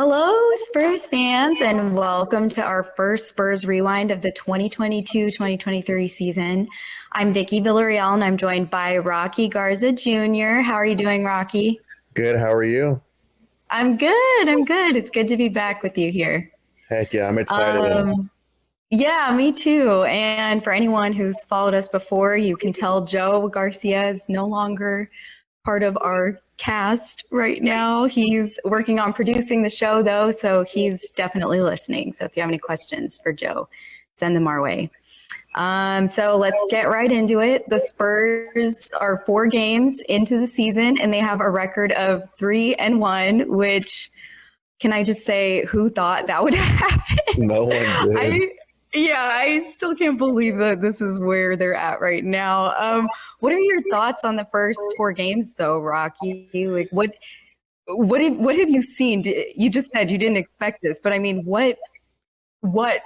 Hello, Spurs fans, and welcome to our first Spurs Rewind of the 2022-2023 season. I'm Vickie Villarreal, and I'm joined by Rocky Garza Jr. How are you doing, Rocky? Good. How are you? I'm good. I'm good. It's good to be back with you here. Heck yeah, I'm excited. Um, yeah, me too. And for anyone who's followed us before, you can tell Joe Garcia is no longer part of our cast right now. He's working on producing the show, though, so he's definitely listening. So if you have any questions for Joe, send them our way. So let's get right into it. The Spurs are 4 games into the season, and they have a record of 3-1, which, can I just say, who thought that would happen? No one did. I still can't believe that this is where they're at right now. What are your thoughts on the first 4 games, though, Rocky? Like, what have you seen? You just said you didn't expect this, but I mean, what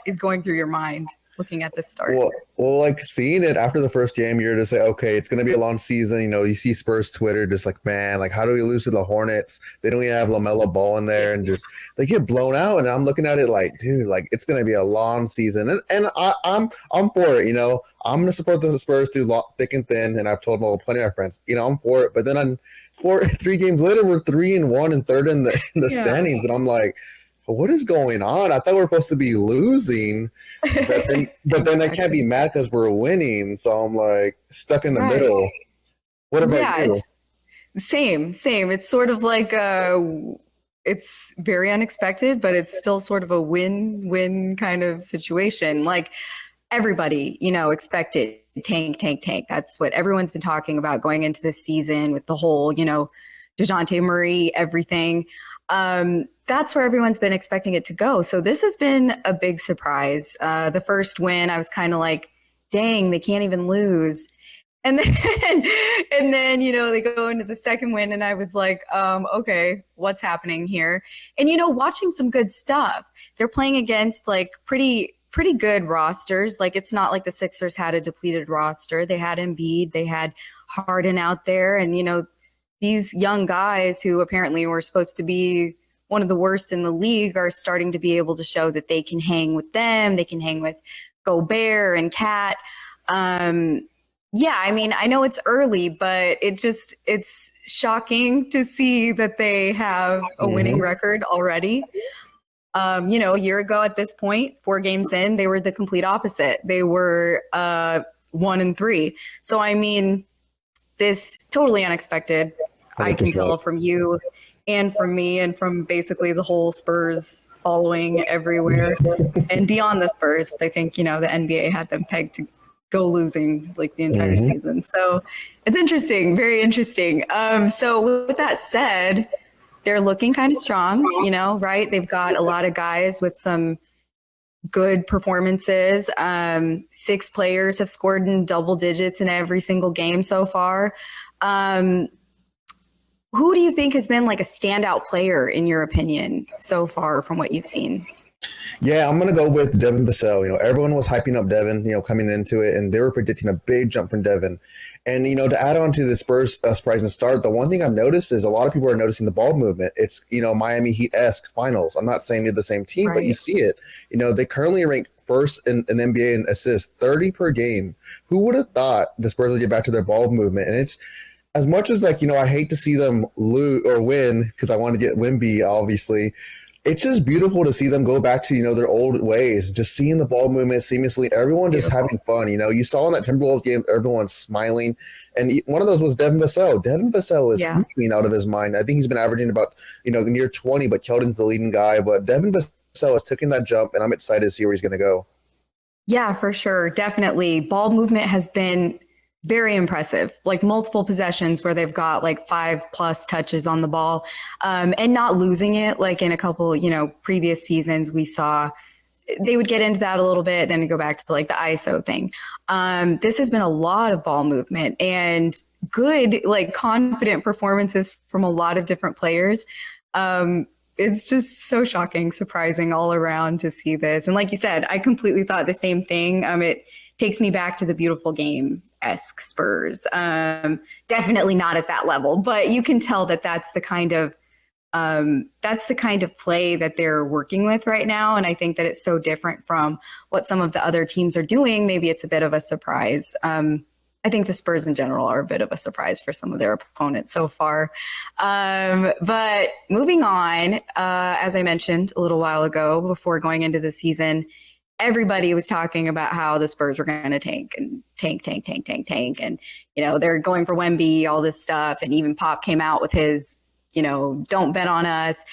is going through your mind looking at this start? Well, like seeing it after the first game, you're just like, okay, it's gonna be a long season. You know, you see Spurs Twitter, just like, man, like how do we lose to the Hornets? They don't even have LaMelo Ball in there, and just they get blown out. And I'm looking at it like, dude, like it's gonna be a long season, and I'm for it. You know, I'm gonna support the Spurs through thick and thin, and I've told plenty of my friends, you know, I'm for it. But then on 3 games later, we're 3-1 and third in the standings, and I'm like, what is going on? I thought we were supposed to be losing, but then I can't be mad because we're winning. So I'm like stuck in the middle. What about you? Same. It's sort of like it's very unexpected, but it's still sort of a win-win kind of situation. Like everybody, expected tank. That's what everyone's been talking about going into this season with the whole, DeJounte Murray, everything. That's where everyone's been expecting it to go. So this has been a big surprise. The first win, I was kind of like, dang, they can't even lose. And then, they go into the second win and I was like, okay, what's happening here? And, watching some good stuff. They're playing against like pretty good rosters. Like it's not like the Sixers had a depleted roster. They had Embiid, they had Harden out there, and, these young guys who apparently were supposed to be one of the worst in the league are starting to be able to show that they can hang with them. They can hang with Gobert and Cat. I mean, I know it's early, but it's shocking to see that they have a winning record already. A year ago at this point, 4 games in, they were the complete opposite. They were 1-3. So, I mean, this totally unexpected. 100%. I can tell from you and from me and from basically the whole Spurs following everywhere and beyond the Spurs. I think, the NBA had them pegged to go losing like the entire season. So it's interesting, very interesting. So with that said, they're looking kind of strong, right? They've got a lot of guys with some good performances. 6 players have scored in double digits in every single game so far. Who do you think has been like a standout player in your opinion so far from what you've seen? Yeah, I'm going to go with Devin Vassell. Everyone was hyping up Devin, coming into it, and they were predicting a big jump from Devin. And, to add on to the Spurs surprising start, the one thing I've noticed is a lot of people are noticing the ball movement. It's, Miami Heat-esque finals. I'm not saying they're the same team, but you see it. They currently rank first in NBA in assists, 30 per game. Who would have thought the Spurs would get back to their ball movement? And it's, as much as I hate to see them lose or win because I want to get Wemby, obviously, it's just beautiful to see them go back to, their old ways, just seeing the ball movement seamlessly, everyone just having fun. You saw in that Timberwolves game, everyone's smiling. And one of those was Devin Vassell. Devin Vassell is freaking out of his mind. I think he's been averaging about, near 20, but Keldon's the leading guy. But Devin Vassell has taken that jump, and I'm excited to see where he's going to go. Yeah, for sure. Definitely. Ball movement has been very impressive, like multiple possessions where they've got like 5+ touches on the ball, and not losing it. Like in a couple, previous seasons, we saw they would get into that a little bit, then go back to like the ISO thing. This has been a lot of ball movement and good, like confident performances from a lot of different players. It's just so shocking, surprising all around to see this. And like you said, I completely thought the same thing. It takes me back to the beautiful game-esque Spurs. Definitely not at that level, but you can tell that that's the kind of That's the kind of play that they're working with right now. And I think that it's so different from what some of the other teams are doing. Maybe it's a bit of a surprise. I think the Spurs in general are a bit of a surprise for some of their opponents so far. But moving on, as I mentioned a little while ago before going into the season, everybody was talking about how the Spurs were going to tank and tank. And, they're going for Wemby, all this stuff. And even Pop came out with his, don't bet on us.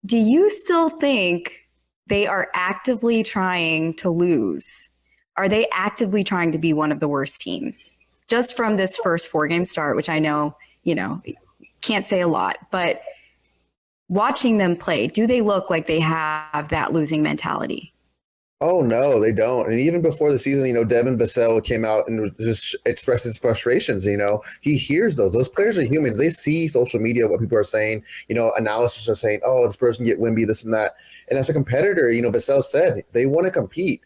Do you still think they are actively trying to lose? Are they actively trying to be one of the worst teams? Just from this first 4-game start, which I know, can't say a lot, but watching them play, do they look like they have that losing mentality? Oh no, they don't. And even before the season, Devin Vassell came out and just expressed his frustrations. He hears those. Those players are humans. They see social media, what people are saying. Analysts are saying, "Oh, this person get Wemby, this and that." And as a competitor, Vassell said they want to compete.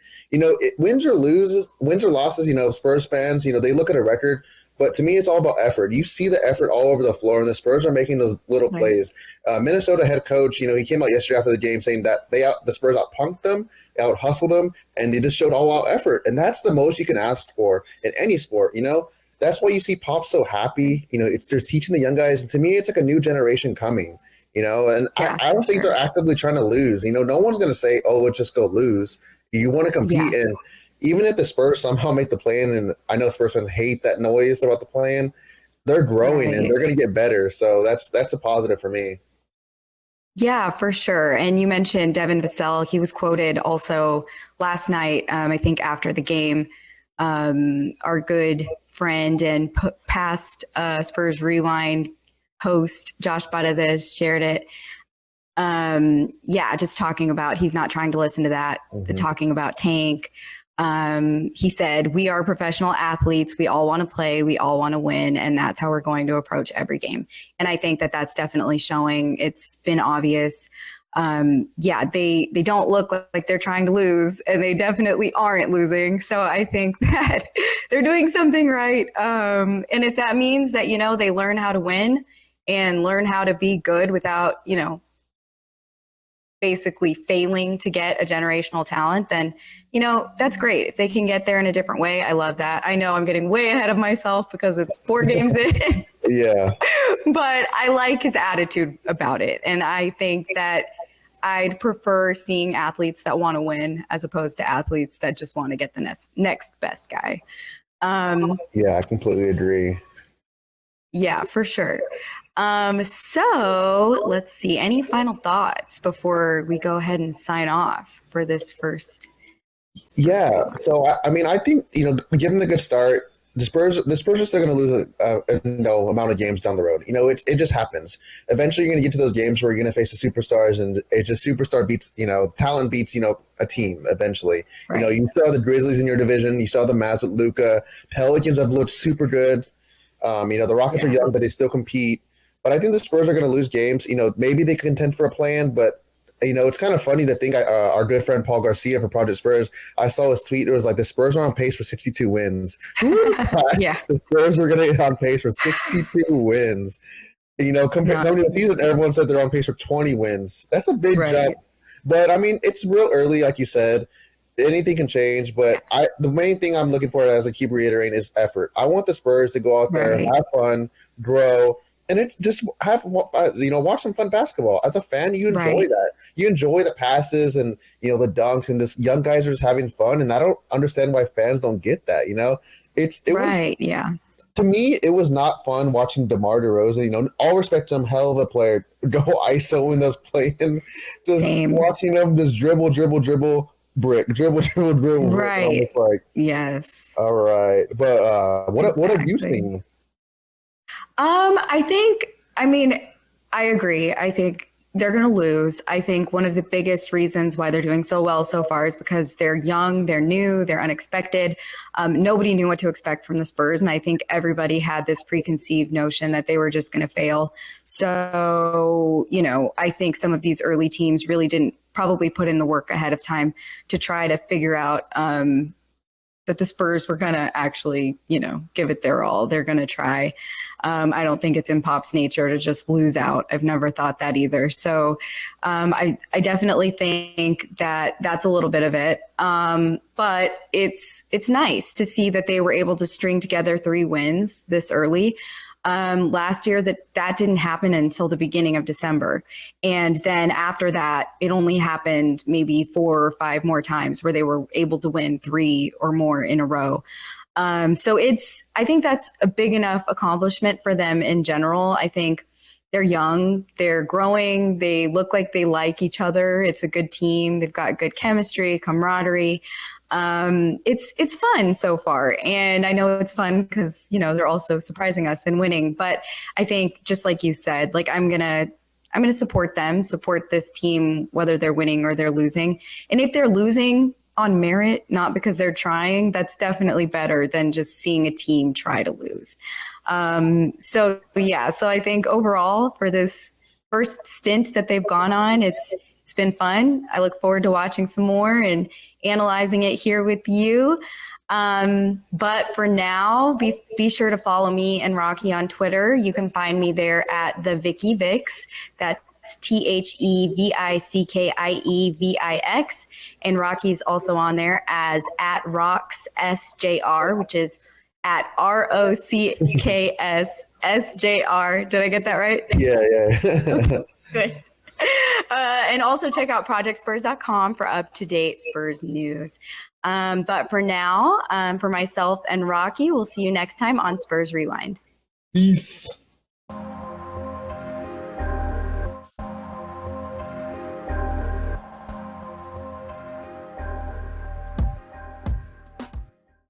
Wins or losses. Spurs fans, they look at a record. But to me, it's all about effort. You see the effort all over the floor, and the Spurs are making those little plays. Minnesota head coach, he came out yesterday after the game saying that the Spurs out-punked them, out-hustled them, and they just showed all-out effort. And that's the most you can ask for in any sport, That's why you see Pop so happy. They're teaching the young guys. And to me, it's like a new generation coming, And Yeah, I don't think they're actively trying to lose. No one's going to say, oh, let's just go lose. You want to compete, yeah. and even if the Spurs somehow make the play-in, and I know Spurs fans hate that noise about the play-in, they're growing and they're going to get better. So that's a positive for me. Yeah, for sure. And you mentioned Devin Vassell. He was quoted also last night, I think after the game. Our good friend and past Spurs Rewind host, Josh Badades, shared it. Just talking about he's not trying to listen to that, talking about tank. He said, we are professional athletes. We all want to play. We all want to win. And that's how we're going to approach every game. And I think that that's definitely showing. It's been obvious. They don't look like they're trying to lose, and they definitely aren't losing. So I think that they're doing something right. And if that means that, they learn how to win and learn how to be good without, basically failing to get a generational talent, then, that's great. If they can get there in a different way, I love that. I know I'm getting way ahead of myself because it's 4 games in. Yeah. But I like his attitude about it. And I think that I'd prefer seeing athletes that want to win as opposed to athletes that just want to get the next best guy. Yeah, I completely agree. Yeah, for sure. So let's see. Any final thoughts before we go ahead and sign off for this first? Yeah. So I think given the good start, the Spurs are still going to lose a amount of games down the road. It just happens. Eventually, you're going to get to those games where you're going to face the superstars, and it's just superstar beats talent beats a team eventually. Right. You saw the Grizzlies in your division. You saw the Mavs with Luka. Pelicans have looked super good. The Rockets are young, but they still compete. But I think the Spurs are going to lose games. Maybe they contend for a play-in, but it's kind of funny to think our good friend Paul Garcia from Project Spurs, I saw his tweet. It was like the Spurs are on pace for 62 wins. Yeah. The Spurs are going to get on pace for 62 coming to the season, everyone said they're on pace for 20 wins. That's a big jump. But, it's real early, like you said. Anything can change, but the main thing I'm looking for, as I keep reiterating, is effort. I want the Spurs to go out there, have fun, grow, and it's just watch some fun basketball. As a fan, you enjoy that. You enjoy the passes and the dunks, and this young guys are just having fun. And I don't understand why fans don't get that. To me, it was not fun watching DeMar DeRozan. All respect to him, hell of a player. Go ISO in those playing, just watching him just dribble, brick, dribble. Right. Yes. All right, but what have you seen? I agree. I think they're going to lose. I think one of the biggest reasons why they're doing so well so far is because they're young, they're new, they're unexpected. Nobody knew what to expect from the Spurs. And I think everybody had this preconceived notion that they were just going to fail. So, I think some of these early teams really didn't probably put in the work ahead of time to try to figure out, that the Spurs were going to actually, give it their all. They're going to try. I don't think it's in Pop's nature to just lose out. I've never thought that either. So I definitely think that that's a little bit of it. But it's nice to see that they were able to string together 3 wins this early. Last year that didn't happen until the beginning of December. And then after that, it only happened maybe 4 or 5 more times where they were able to win 3 or more in a row. So I think that's a big enough accomplishment for them in general. I think they're young, they're growing, they look like they like each other. It's a good team. They've got good chemistry, camaraderie. It's fun so far. And I know it's fun because, they're also surprising us and winning. But I think just like you said, like I'm going to support them, support this team, whether they're winning or they're losing. And if they're losing on merit, not because they're trying, that's definitely better than just seeing a team try to lose. So I think overall for this first stint that they've gone on, it's been fun. I look forward to watching some more and analyzing it here with you. But for now, be sure to follow me and Rocky on Twitter. You can find me there at the Vickie Vix. That's TheVickieVix. And Rocky's also on there as at RoxSJR, which is at RoCKSSJR. Did I get that right? Yeah. Good. And also check out projectspurs.com for up-to-date Spurs news. But for now, for myself and Rocky, we'll see you next time on Spurs Rewind. Peace.